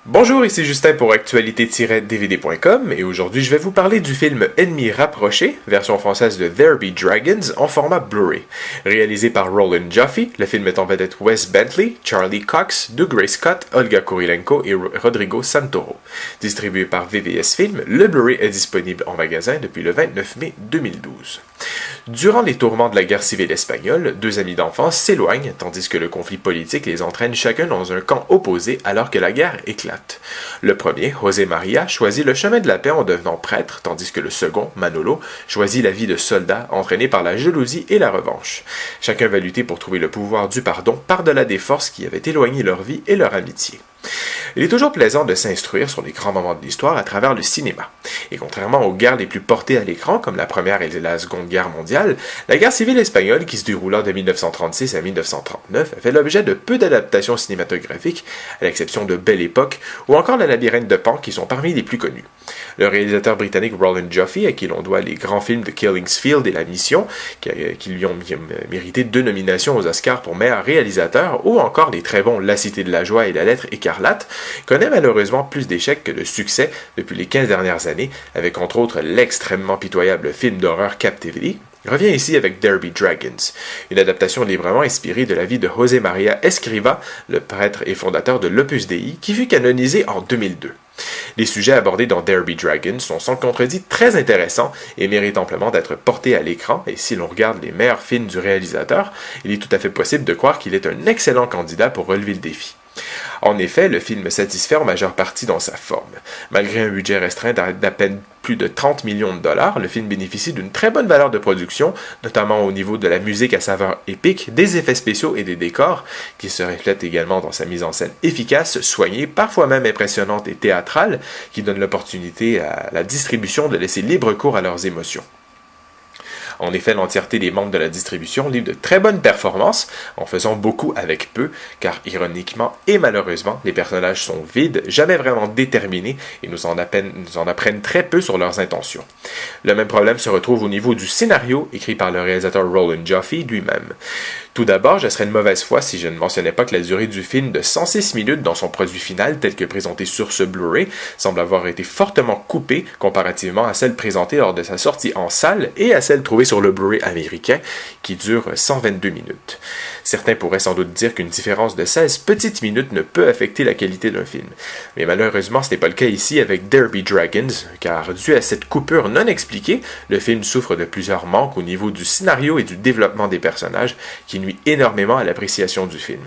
Bonjour, ici Justin pour actualité-dvd.com et aujourd'hui je vais vous parler du film Ennemi rapproché, version française de There Be Dragons, en format Blu-ray. Réalisé par Roland Joffe, le film est en vedette Wes Bentley, Charlie Cox, Doug Ray Scott, Olga Kurilenko et Rodrigo Santoro. Distribué par VVS Film, le Blu-ray est disponible en magasin depuis le 29 mai 2012. Durant les tourments de la guerre civile espagnole, deux amis d'enfance s'éloignent tandis que le conflit politique les entraîne chacun dans un camp opposé alors que la guerre éclate. Le premier, José María, choisit le chemin de la paix en devenant prêtre, tandis que le second, Manolo, choisit la vie de soldat entraîné par la jalousie et la revanche. Chacun va lutter pour trouver le pouvoir du pardon par-delà des forces qui avaient éloigné leur vie et leur amitié. Il est toujours plaisant de s'instruire sur les grands moments de l'histoire à travers le cinéma. Et contrairement aux guerres les plus portées à l'écran, comme la Première et la Seconde Guerre mondiale, la guerre civile espagnole, qui se déroula de 1936 à 1939, a fait l'objet de peu d'adaptations cinématographiques, à l'exception de Belle Époque ou encore Le Labyrinthe de Pan, qui sont parmi les plus connus. Le réalisateur britannique Roland Joffe, à qui l'on doit les grands films de Killingsfield et La Mission, qui lui ont mérité 2 nominations aux Oscars pour meilleur réalisateur, ou encore les très bons La Cité de la Joie et La Lettre écarlate, connaît malheureusement plus d'échecs que de succès depuis les 15 dernières années, avec entre autres l'extrêmement pitoyable film d'horreur Captivity, revient ici avec There Be Dragons, une adaptation librement inspirée de la vie de José María Escrivá, le prêtre et fondateur de l'Opus Dei, qui fut canonisé en 2002. Les sujets abordés dans There Be Dragons sont sans contredit très intéressants et méritent amplement d'être portés à l'écran, et si l'on regarde les meilleurs films du réalisateur, il est tout à fait possible de croire qu'il est un excellent candidat pour relever le défi. En effet, le film satisfait en majeure partie dans sa forme. Malgré un budget restreint d'à peine plus de 30 millions de dollars, le film bénéficie d'une très bonne valeur de production, notamment au niveau de la musique à saveur épique, des effets spéciaux et des décors, qui se reflètent également dans sa mise en scène efficace, soignée, parfois même impressionnante et théâtrale, qui donne l'opportunité à la distribution de laisser libre cours à leurs émotions. En effet, l'entièreté des membres de la distribution livrent de très bonnes performances, en faisant beaucoup avec peu, car ironiquement et malheureusement, les personnages sont vides, jamais vraiment déterminés, et nous en apprennent très peu sur leurs intentions. Le même problème se retrouve au niveau du scénario, écrit par le réalisateur Roland Joffe lui-même. Tout d'abord, je serais une mauvaise foi si je ne mentionnais pas que la durée du film de 106 minutes dans son produit final, tel que présenté sur ce Blu-ray, semble avoir été fortement coupée comparativement à celle présentée lors de sa sortie en salle et à celle trouvée sur le Blu-ray américain, qui dure 122 minutes. Certains pourraient sans doute dire qu'une différence de 16 petites minutes ne peut affecter la qualité d'un film. Mais malheureusement, ce n'est pas le cas ici avec There Be Dragons, car dû à cette coupure non expliquée, le film souffre de plusieurs manques au niveau du scénario et du développement des personnages, qui nuit énormément à l'appréciation du film.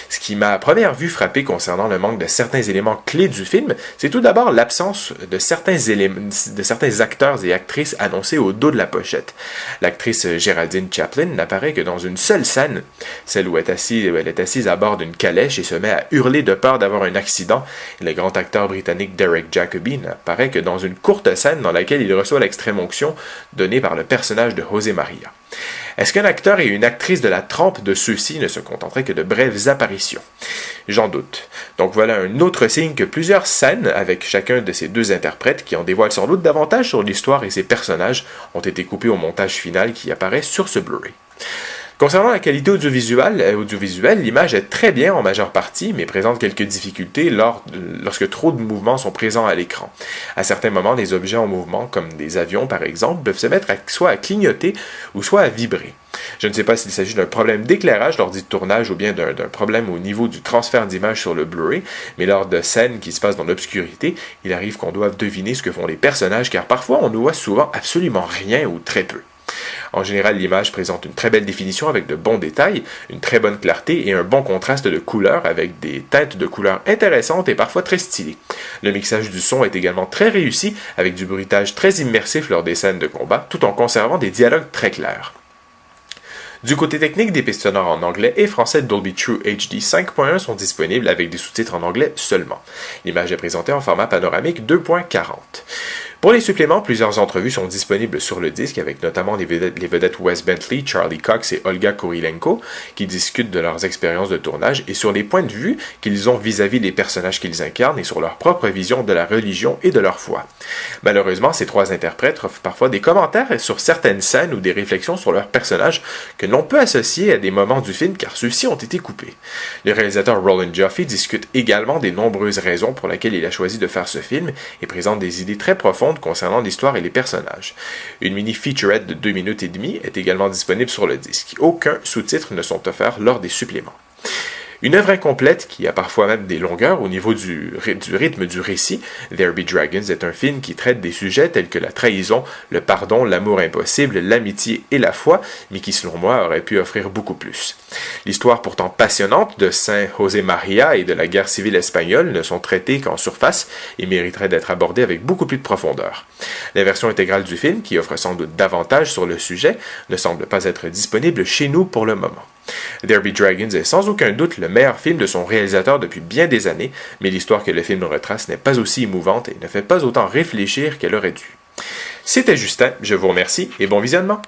Ce qui m'a à première vue frappé concernant le manque de certains éléments clés du film, c'est tout d'abord l'absence de certains acteurs et actrices annoncés au dos de la pochette. L'actrice Geraldine Chaplin n'apparaît que dans une seule scène, celle où elle est assise à bord d'une calèche et se met à hurler de peur d'avoir un accident. Et le grand acteur britannique Derek Jacobi n'apparaît que dans une courte scène dans laquelle il reçoit l'extrême onction donnée par le personnage de José María. Est-ce qu'un acteur et une actrice de la trempe de ceux-ci ne se contenteraient que de brèves apparitions? J'en doute. Donc voilà un autre signe que plusieurs scènes avec chacun de ces deux interprètes qui en dévoilent sans doute davantage sur l'histoire et ses personnages ont été coupés au montage final qui apparaît sur ce Blu-ray. Concernant la qualité audiovisuelle, l'image est très bien en majeure partie, mais présente quelques difficultés lorsque trop de mouvements sont présents à l'écran. À certains moments, les objets en mouvement, comme des avions par exemple, peuvent se mettre soit à clignoter ou soit à vibrer. Je ne sais pas s'il s'agit d'un problème d'éclairage lors du tournage ou bien d'un problème au niveau du transfert d'image sur le Blu-ray, mais lors de scènes qui se passent dans l'obscurité, il arrive qu'on doive deviner ce que font les personnages, car parfois on ne voit souvent absolument rien ou très peu. En général, l'image présente une très belle définition avec de bons détails, une très bonne clarté et un bon contraste de couleurs avec des teintes de couleurs intéressantes et parfois très stylées. Le mixage du son est également très réussi avec du bruitage très immersif lors des scènes de combat, tout en conservant des dialogues très clairs. Du côté technique, des pistes sonores en anglais et français Dolby True HD 5.1 sont disponibles avec des sous-titres en anglais seulement. L'image est présentée en format panoramique 2.40. Pour les suppléments, plusieurs entrevues sont disponibles sur le disque avec notamment les vedettes Wes Bentley, Charlie Cox et Olga Kurilenko qui discutent de leurs expériences de tournage et sur les points de vue qu'ils ont vis-à-vis des personnages qu'ils incarnent et sur leur propre vision de la religion et de leur foi. Malheureusement, ces trois interprètes offrent parfois des commentaires sur certaines scènes ou des réflexions sur leurs personnages que l'on peut associer à des moments du film car ceux-ci ont été coupés. Le réalisateur Roland Joffe discute également des nombreuses raisons pour lesquelles il a choisi de faire ce film et présente des idées très profondes concernant l'histoire et les personnages. Une mini-featurette de 2 minutes et demie est également disponible sur le disque. Aucun sous-titres ne sont offerts lors des suppléments. Une œuvre incomplète qui a parfois même des longueurs au niveau du rythme du récit, There Be Dragons est un film qui traite des sujets tels que la trahison, le pardon, l'amour impossible, l'amitié et la foi, mais qui selon moi aurait pu offrir beaucoup plus. L'histoire pourtant passionnante de Saint José María et de la guerre civile espagnole ne sont traitées qu'en surface et mériteraient d'être abordées avec beaucoup plus de profondeur. La version intégrale du film, qui offre sans doute davantage sur le sujet, ne semble pas être disponible chez nous pour le moment. There Be Dragons est sans aucun doute le meilleur film de son réalisateur depuis bien des années, mais l'histoire que le film retrace n'est pas aussi émouvante et ne fait pas autant réfléchir qu'elle aurait dû. C'était Justin, je vous remercie et bon visionnement!